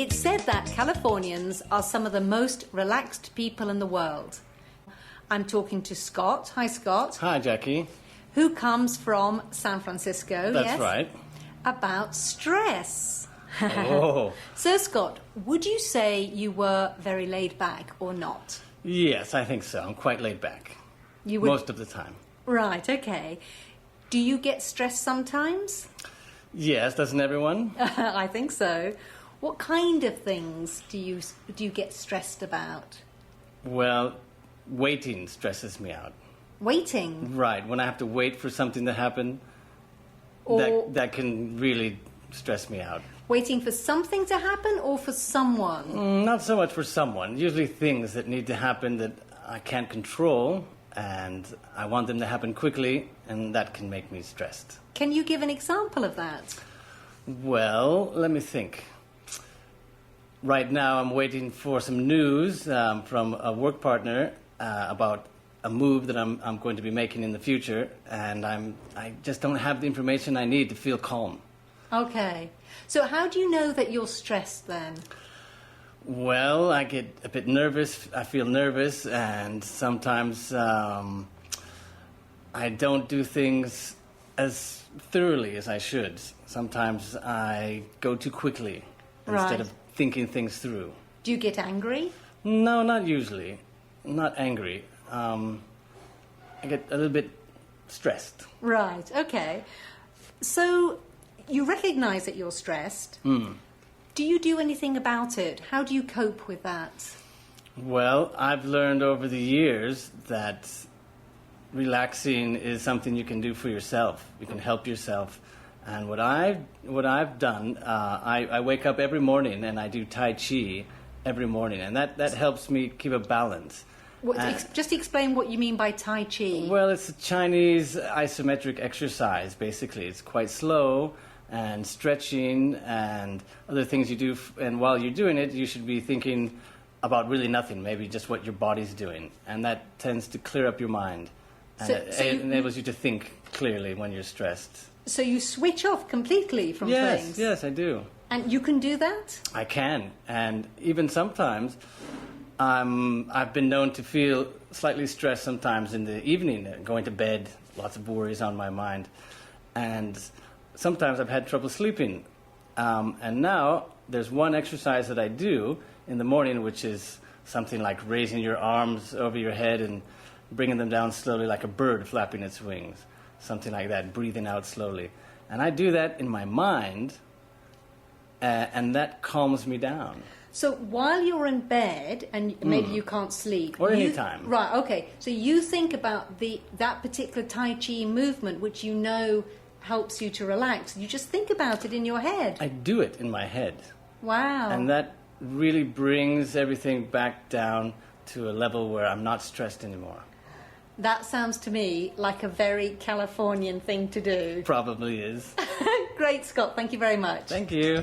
It's said that Californians are some of the most relaxed people in the world. I'm talking to Scott. Hi, Scott. Hi, Jackie. Who comes from San Francisco. That's yes? right. About stress. Oh. So, Scott, would you say you were very laid back or not? Yes, I think so. I'm quite laid back. You would... Most of the time. Right, okay. Do you get stressed sometimes? Yes, doesn't everyone? I think so. What kind of things do you get stressed about? Well, waiting stresses me out. Waiting? Right, when I have to wait for something to happen, Or that can really stress me out. waiting for something to happen or for someone? Not so much for someone. Usually things that need to happen that I can't control, and I want them to happen quickly, and that can make me stressed. Can you give an example of that? Well, let me think. Right now I'm waiting for some news from a work partner about a move that I'm going to be making in the future, and I just don't have the information I need to feel calm. Okay. So how do you know that you're stressed then? Well, I get a bit nervous. I feel nervous, and sometimes I don't do things as thoroughly as I should. Sometimes I go too quickly instead of thinking things through. Do you get angry? No, not usually. Not angry. I get a little bit stressed. Right, okay. So you recognize that you're stressed. Do you do anything about it? How do you cope with that? Well, I've learned over the years that relaxing is something you can do for yourself. You can help yourself. And what I've done, I wake up every morning and I do Tai Chi every morning, and that helps me keep a balance. Just explain what you mean by Tai Chi. Well, it's a Chinese isometric exercise, basically. It's quite slow and stretching and other things you do. And while you're doing it, you should be thinking about really nothing, maybe just what your body's doing. And that tends to clear up your mind. And it enables you to think clearly when you're stressed. So you switch off completely from things? Yes, I do. And you can do that? I can. And even sometimes I've been known to feel slightly stressed sometimes in the evening, going to bed, lots of worries on my mind. And sometimes I've had trouble sleeping. And now there's one exercise that I do in the morning, which is something like raising your arms over your head and bringing them down slowly like a bird flapping its wings. Something like that, breathing out slowly. And I do that in my mind, and that calms me down. So while you're in bed and maybe you can't sleep... Or any time. Right, okay. So you think about that particular Tai Chi movement, which you know helps you to relax. You just think about it in your head. I do it in my head. Wow. And that really brings everything back down to a level where I'm not stressed anymore. That sounds to me like a very Californian thing to do. Probably is. Great, Scott. Thank you very much. Thank you.